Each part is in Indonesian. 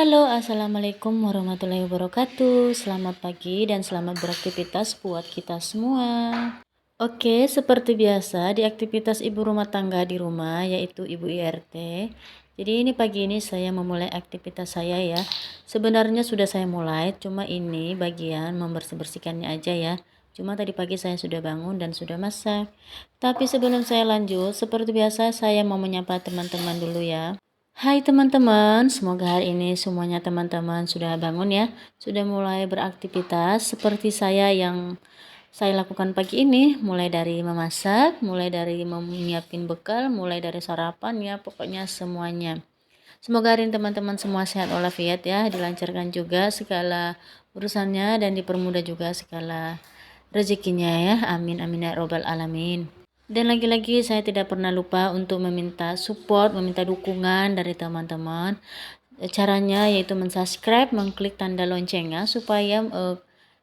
Halo, assalamualaikum warahmatullahi wabarakatuh. Selamat pagi dan selamat beraktivitas buat kita semua. Oke, seperti biasa di aktivitas ibu rumah tangga di rumah, yaitu ibu IRT. Jadi ini pagi ini saya memulai aktivitas saya ya. Sebenarnya sudah saya mulai, cuma ini bagian membersih-bersihkannya aja ya. Cuma tadi pagi saya sudah bangun dan sudah masak. Tapi sebelum saya lanjut, seperti biasa saya mau menyapa teman-teman dulu ya. Hai teman-teman, semoga hari ini semuanya teman-teman sudah bangun ya, sudah mulai beraktivitas seperti saya yang saya lakukan pagi ini, mulai dari memasak, mulai dari menyiapin bekal, mulai dari sarapan ya, pokoknya semuanya. Semoga hari ini teman-teman semua sehat walafiat ya, dilancarkan juga segala urusannya dan dipermudah juga segala rezekinya ya. Amin amin ya robbal alamin. Dan lagi-lagi saya tidak pernah lupa untuk meminta support, meminta dukungan dari teman-teman. Caranya yaitu mensubscribe, mengklik tanda loncengnya supaya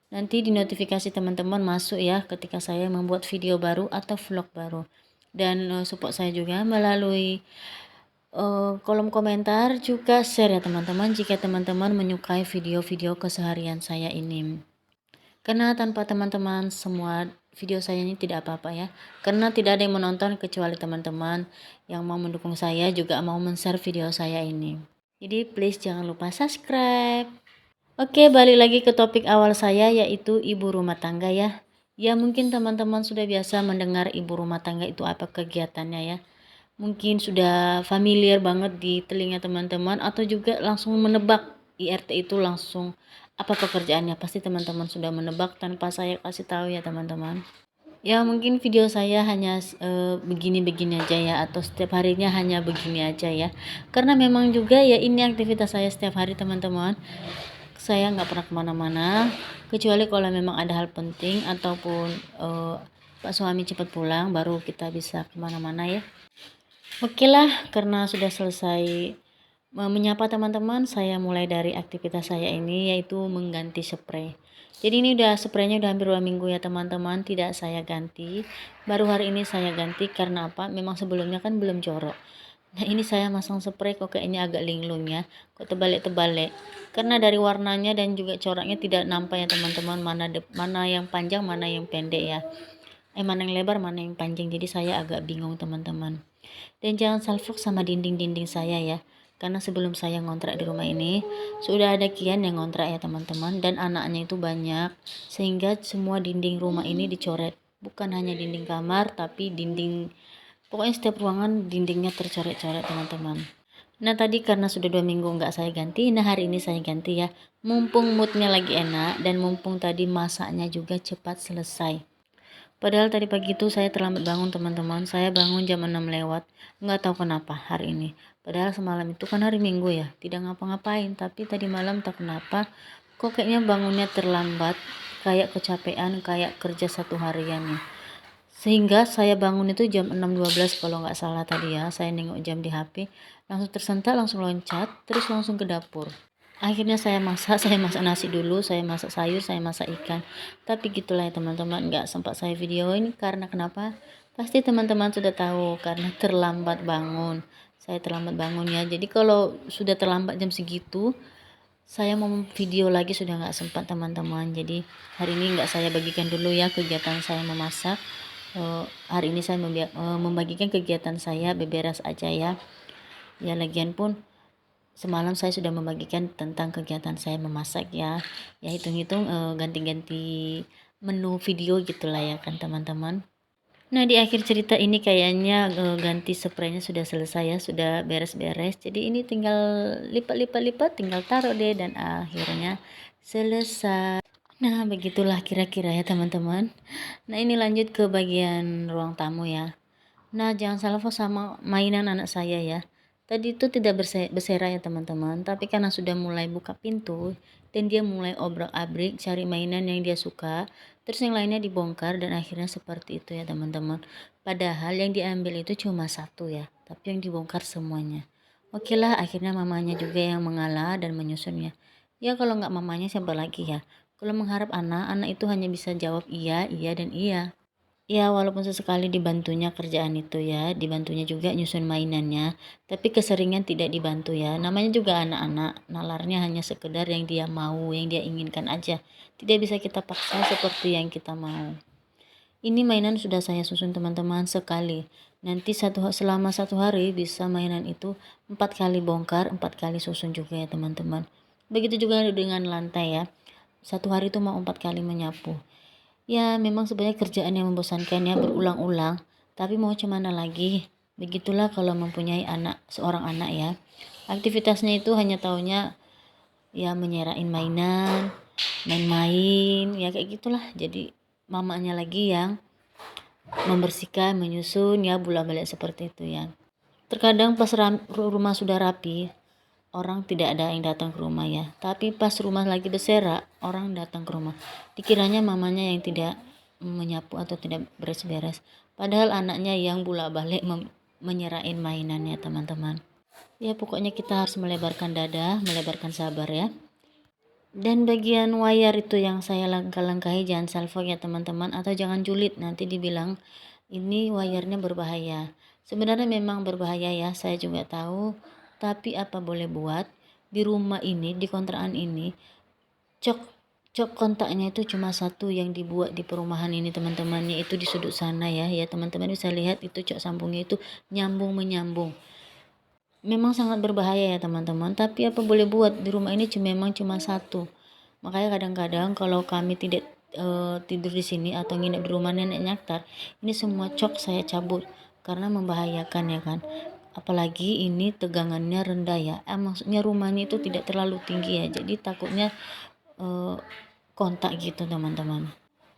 nanti di notifikasi teman-teman masuk ya ketika saya membuat video baru atau vlog baru. Dan support saya juga melalui kolom komentar, juga share ya teman-teman jika teman-teman menyukai video-video keseharian saya ini. Karena tanpa teman-teman semua video saya ini tidak apa-apa ya. Karena tidak ada yang menonton kecuali teman-teman yang mau mendukung saya juga mau men-share video saya ini. Jadi please jangan lupa subscribe. Oke, balik lagi ke topik awal saya yaitu ibu rumah tangga ya. Ya mungkin teman-teman sudah biasa mendengar ibu rumah tangga itu apa kegiatannya ya. Mungkin sudah familiar banget di telinga teman-teman atau juga langsung menebak IRT itu langsung apa pekerjaannya. Pasti teman-teman sudah menebak tanpa saya kasih tahu ya teman-teman. Ya mungkin video saya hanya begini-begini aja ya, atau setiap harinya hanya begini aja ya. Karena memang juga ya ini aktivitas saya setiap hari teman-teman. Saya nggak pernah kemana-mana kecuali kalau memang ada hal penting ataupun Pak suami cepat pulang baru kita bisa kemana-mana ya. Oke lah, karena sudah selesai menyapa teman-teman, saya mulai dari aktivitas saya ini yaitu mengganti spray. Jadi ini spraynya udah hampir 2 minggu ya teman-teman, tidak saya ganti. Baru hari ini saya ganti karena apa? Memang sebelumnya kan belum jorok. Nah ini saya masang spray kok kayaknya agak linglung ya, kok terbalik-terbalik. Karena dari warnanya dan juga coraknya tidak nampak ya teman-teman, mana yang panjang, mana yang pendek ya. Mana yang lebar, mana yang panjang. Jadi saya agak bingung teman-teman. Dan jangan salfok sama dinding-dinding saya ya. Karena sebelum saya ngontrak di rumah ini, sudah ada kian yang ngontrak ya teman-teman. Dan anaknya itu banyak. Sehingga semua dinding rumah ini dicoret. Bukan hanya dinding kamar, tapi dinding, pokoknya setiap ruangan dindingnya tercoret-coret teman-teman. Nah tadi karena sudah 2 minggu nggak saya ganti, nah hari ini saya ganti ya. Mumpung moodnya lagi enak dan mumpung tadi masaknya juga cepat selesai. Padahal tadi pagi itu saya terlambat bangun teman-teman. Saya bangun jam 6 lewat. Nggak tahu kenapa hari ini. Padahal semalam itu kan hari Minggu ya. Tidak ngapa-ngapain. Tapi tadi malam tak kenapa. Kok kayaknya bangunnya terlambat. Kayak kecapean. Kayak kerja satu harian ya. Sehingga saya bangun itu jam 6.12 kalau nggak salah tadi ya. Saya nengok jam di HP. Langsung tersentak, langsung loncat. Terus langsung ke dapur. Akhirnya saya masak nasi dulu, saya masak sayur, saya masak ikan. Tapi gitulah ya teman-teman, nggak sempat saya video ini karena kenapa? Pasti teman-teman sudah tahu karena terlambat bangun. Saya terlambat bangun ya. Jadi kalau sudah terlambat jam segitu, saya mau video lagi sudah nggak sempat teman-teman. Jadi hari ini nggak saya bagikan dulu ya kegiatan saya memasak. Hari ini saya membagikan kegiatan saya beberes aja ya. Ya lagian pun semalam saya sudah membagikan tentang kegiatan saya memasak ya. Ya hitung-hitung ganti-ganti menu video gitulah ya kan teman-teman. Nah di akhir cerita ini kayaknya ganti spraynya sudah selesai ya, sudah beres-beres. Jadi ini tinggal lipat-lipat-lipat, tinggal taruh deh dan akhirnya selesai. Nah begitulah kira-kira ya teman-teman. Nah ini lanjut ke bagian ruang tamu ya. Nah, jangan salah sama mainan anak saya ya. Tadi itu tidak berserak ya teman-teman, tapi karena sudah mulai buka pintu dan dia mulai obrak-abrik cari mainan yang dia suka, terus yang lainnya dibongkar dan akhirnya seperti itu ya teman-teman. Padahal yang diambil itu cuma satu ya, tapi yang dibongkar semuanya. Oke lah, akhirnya mamanya juga yang mengalah dan menyusun ya. Ya kalau nggak mamanya siapa lagi ya. Kalau mengharap anak itu hanya bisa jawab iya, iya dan iya. Ya walaupun sesekali dibantunya kerjaan itu ya, dibantunya juga nyusun mainannya, tapi keseringan tidak dibantu ya. Namanya juga anak-anak, nalarnya hanya sekedar yang dia mau, yang dia inginkan aja. Tidak bisa kita paksa seperti yang kita mau. Ini mainan sudah saya susun teman-teman sekali. Nanti selama 1 hari bisa mainan itu 4 kali bongkar, 4 kali susun juga ya teman-teman. Begitu juga dengan lantai ya. 1 hari itu mau 4 kali menyapu. Ya memang sebenarnya kerjaan yang membosankan ya, berulang-ulang. Tapi mau cuman lagi. Begitulah kalau mempunyai seorang anak ya. Aktivitasnya itu hanya taunya ya menyerahin mainan, main-main, ya kayak gitulah. Jadi mamanya lagi yang membersihkan, menyusun ya, bolak-balik seperti itu ya. Terkadang pas rumah sudah rapi, orang tidak ada yang datang ke rumah ya. Tapi pas rumah lagi berserak, orang datang ke rumah. Dikiranya mamanya yang tidak menyapu atau tidak beres-beres. Padahal anaknya yang bolak-balik menyerahin mainannya teman-teman. Ya pokoknya kita harus melebarkan dada, melebarkan sabar ya. Dan bagian wire itu yang saya langkah-langkahi jangan salfok ya teman-teman, atau jangan julid, nanti dibilang ini wire-nya berbahaya. Sebenarnya memang berbahaya ya, saya juga tahu, tapi apa boleh buat. Di rumah ini, di kontrakan ini, cok kontaknya itu cuma satu yang dibuat di perumahan ini teman-teman, yaitu di sudut sana ya. Ya teman-teman bisa lihat itu cok sambungnya itu nyambung menyambung. Memang sangat berbahaya ya teman-teman, tapi apa boleh buat, di rumah ini memang cuma satu. Makanya kadang-kadang kalau kami tidak tidur di sini atau nginep di rumah nenek nyaktar, ini semua cok saya cabut karena membahayakan ya kan. Apalagi ini tegangannya rendah ya, maksudnya rumahnya itu tidak terlalu tinggi ya, jadi takutnya kontak gitu teman-teman.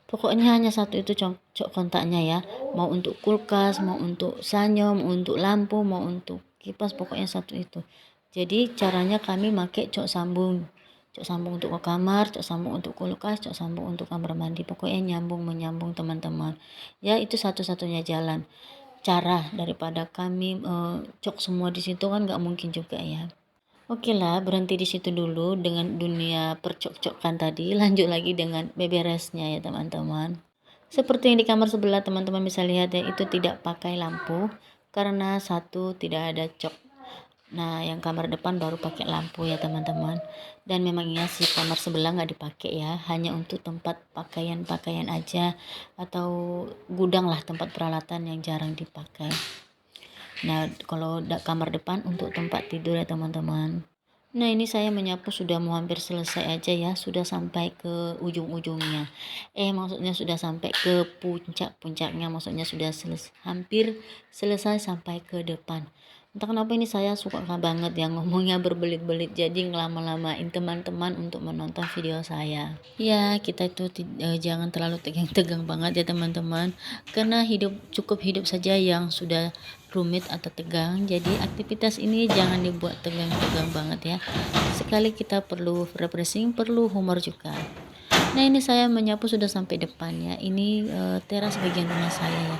Pokoknya hanya satu itu cok kontaknya ya, mau untuk kulkas, mau untuk sanyo, mau untuk lampu, mau untuk kipas, pokoknya satu itu. Jadi caranya kami pakai cok sambung untuk ke kamar, cok sambung untuk kulkas, cok sambung untuk kamar mandi, pokoknya nyambung menyambung teman-teman ya. Itu satu-satunya jalan cara, daripada kami cok semua di situ kan nggak mungkin juga ya. Oke lah, berhenti di situ dulu dengan dunia percok-cokan tadi. Lanjut lagi dengan beberesnya ya teman-teman. Seperti yang di kamar sebelah teman-teman bisa lihat ya, itu tidak pakai lampu karena satu tidak ada cok. Nah, yang kamar depan baru pakai lampu ya teman-teman. Dan memangnya si kamar sebelah nggak dipakai ya, hanya untuk tempat pakaian-pakaian aja, atau gudang lah, tempat peralatan yang jarang dipakai. Nah, kalau kamar depan untuk tempat tidur ya teman-teman. Nah, ini saya menyapu sudah mau hampir selesai aja ya, sudah sampai ke ujung-ujungnya. Maksudnya sudah sampai ke puncak-puncaknya, maksudnya sudah hampir selesai sampai ke depan. Entah kenapa ini saya suka banget ya ngomongnya berbelit-belit, jadi ngelama-lamain teman-teman untuk menonton video saya. Ya, kita itu jangan terlalu tegang-tegang banget ya teman-teman, karena cukup hidup saja yang sudah rumit atau tegang. Jadi aktivitas ini jangan dibuat tegang-tegang banget ya. Sekali kita perlu refreshing, perlu humor juga. Nah, ini saya menyapu sudah sampai depan ya. Ini teras bagian rumah saya ya.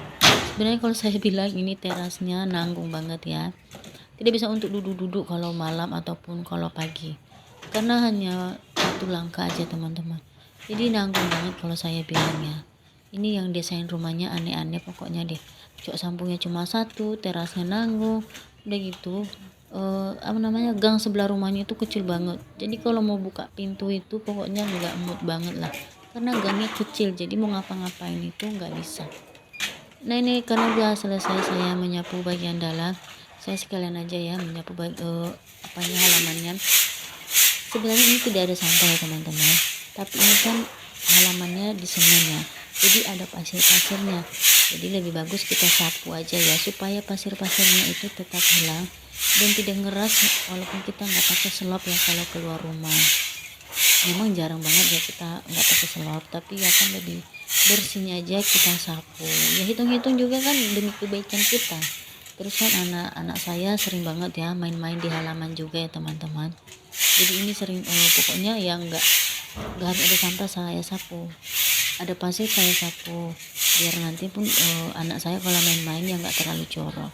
Sebenarnya kalau saya bilang ini terasnya nanggung banget ya. Tidak bisa untuk duduk-duduk kalau malam ataupun kalau pagi, karena hanya satu langkah aja teman-teman. Jadi nanggung banget kalau saya bilangnya. Ini yang desain rumahnya aneh-aneh pokoknya deh. Cok sampungnya cuma satu, terasnya nanggung, udah gitu. Gang sebelah rumahnya itu kecil banget. Jadi kalau mau buka pintu itu pokoknya nggak mood banget lah. Karena gangnya kecil, jadi mau ngapa-ngapain itu nggak bisa. Nah, ini karena udah selesai saya menyapu bagian dalam, saya sekalian aja ya menyapu halamannya. Sebenarnya ini tidak ada sampah ya teman-teman, tapi ini kan halamannya di semen ya, jadi ada pasir-pasirnya. Jadi lebih bagus kita sapu aja ya, supaya pasir-pasirnya itu tetap hilang dan tidak ngeras, walaupun kita nggak pakai selop ya kalau keluar rumah. Memang jarang banget ya kita nggak pakai selop, tapi ya kan lebih bersihnya aja kita sapu ya, hitung-hitung juga kan demi kebaikan kita. Terus kan anak-anak saya sering banget ya main-main di halaman juga ya teman-teman. Jadi ini sering pokoknya yang nggak harus ada sampah saya sapu, ada pasir saya sapu, biar nanti pun anak saya kalau main-main ya nggak terlalu jorok.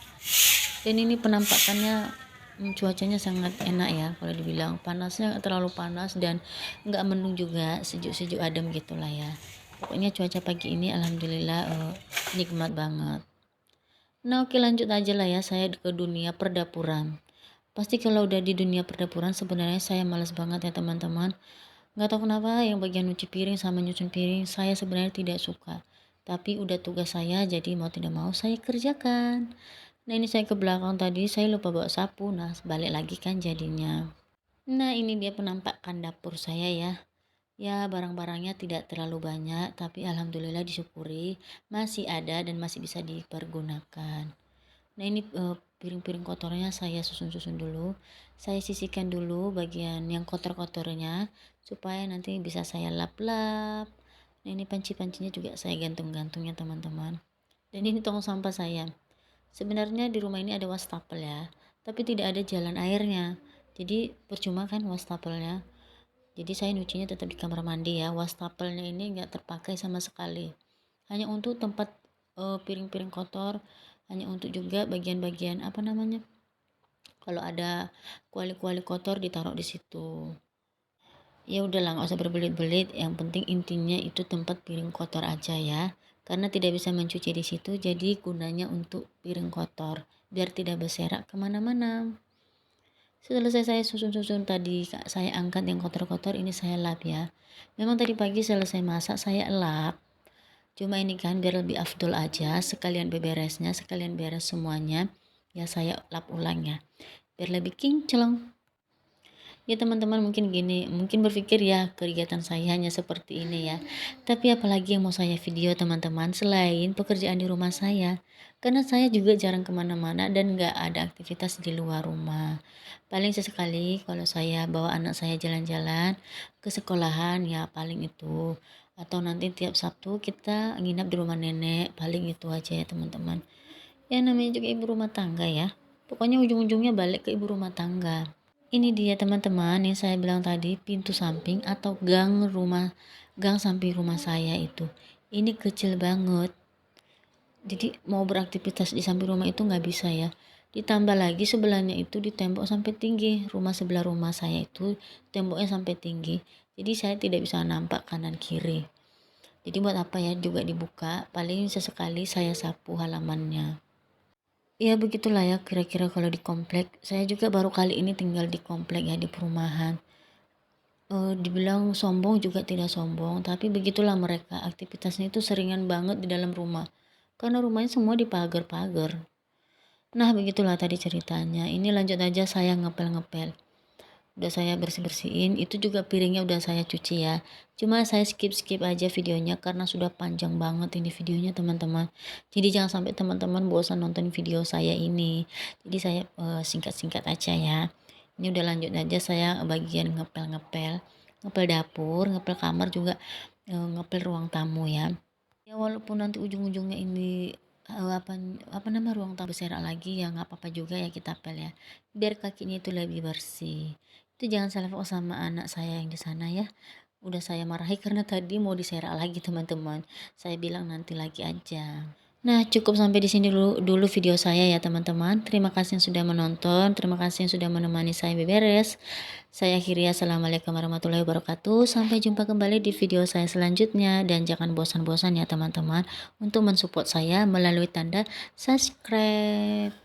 Dan ini penampakannya cuacanya sangat enak ya, kalau dibilang panasnya nggak terlalu panas dan nggak mendung juga, sejuk-sejuk adem gitulah ya. Pokoknya cuaca pagi ini alhamdulillah nikmat banget. Nah oke, lanjut aja lah ya saya ke dunia perdapuran. Pasti kalau udah di dunia perdapuran sebenarnya saya males banget ya teman-teman. Nggak tahu kenapa yang bagian nyuci piring sama nyusun piring saya sebenarnya tidak suka. Tapi udah tugas saya jadi mau tidak mau saya kerjakan. Nah ini saya ke belakang tadi saya lupa bawa sapu. Nah balik lagi kan jadinya. Nah ini dia penampakan dapur saya ya. Ya barang-barangnya tidak terlalu banyak tapi alhamdulillah disyukuri masih ada dan masih bisa dipergunakan. Nah ini piring-piring kotornya saya susun-susun dulu. Saya sisihkan dulu bagian yang kotor-kotornya supaya nanti bisa saya lap-lap. Nah ini panci-pancinya juga saya gantung-gantung ya teman-teman. Dan ini tong sampah saya. Sebenarnya di rumah ini ada wastafel ya, tapi tidak ada jalan airnya. Jadi percuma kan wastafelnya. Jadi saya nyucinya tetap di kamar mandi ya. Wastafelnya ini nggak terpakai sama sekali. Hanya untuk tempat piring-piring kotor, hanya untuk juga bagian-bagian apa namanya? Kalau ada kuali-kuali kotor ditaruh di situ. Ya udahlah nggak usah berbelit-belit, yang penting intinya itu tempat piring kotor aja ya. Karena tidak bisa mencuci di situ, jadi gunanya untuk piring kotor biar tidak berserak kemana-mana. Selesai saya susun-susun tadi, saya angkat yang kotor-kotor, ini saya lap ya. Memang tadi pagi selesai masak saya lap, cuma ini kan biar lebih afdol aja, sekalian beberesnya, sekalian beres semuanya ya saya lap ulang ya biar lebih kinclong. Ya teman-teman mungkin gini, mungkin berpikir ya kegiatan saya hanya seperti ini ya. Tapi apalagi yang mau saya video teman-teman selain pekerjaan di rumah saya. Karena saya juga jarang kemana-mana dan gak ada aktivitas di luar rumah. Paling sesekali kalau saya bawa anak saya jalan-jalan ke sekolahan ya paling itu. Atau nanti tiap Sabtu kita nginap di rumah nenek, paling itu aja ya teman-teman. Ya namanya juga ibu rumah tangga ya. Pokoknya ujung-ujungnya balik ke ibu rumah tangga. Ini dia teman-teman yang saya bilang tadi, pintu samping atau gang samping rumah saya itu. Ini kecil banget. Jadi mau beraktivitas di samping rumah itu nggak bisa ya. Ditambah lagi sebelahnya itu di tembok sampai tinggi. Rumah sebelah rumah saya itu temboknya sampai tinggi. Jadi saya tidak bisa nampak kanan kiri. Jadi buat apa ya juga dibuka, paling sesekali saya sapu halamannya. Ya begitulah ya kira-kira kalau di komplek. Saya juga baru kali ini tinggal di komplek ya, di perumahan. Dibilang sombong juga tidak sombong, tapi begitulah mereka aktivitasnya itu seringan banget di dalam rumah. Karena rumahnya semua dipagar-pagar. Nah begitulah tadi ceritanya. Ini lanjut aja saya ngepel-ngepel. Udah saya bersih-bersihin, itu juga piringnya udah saya cuci ya. Cuma saya skip-skip aja videonya karena sudah panjang banget ini videonya teman-teman. Jadi jangan sampai teman-teman bosan nonton video saya ini. Jadi saya singkat-singkat aja ya. Ini udah lanjut aja saya bagian ngepel-ngepel. Ngepel dapur, ngepel kamar juga, ngepel ruang tamu ya. Ya walaupun nanti ujung-ujungnya ini apa apa nama ruang tamu berserak lagi ya nggak apa-apa juga ya kita pel ya. Biar kakinya itu lebih bersih. Itu jangan salah fokus sama anak saya yang di sana ya. Udah saya marahi karena tadi mau diserak lagi teman-teman. Saya bilang nanti lagi aja. Nah, cukup sampai di sini dulu video saya ya teman-teman. Terima kasih yang sudah menonton, terima kasih yang sudah menemani saya beberes. Saya akhiri assalamualaikum warahmatullahi wabarakatuh. Sampai jumpa kembali di video saya selanjutnya dan jangan bosan-bosan ya teman-teman untuk mensupport saya melalui tanda subscribe.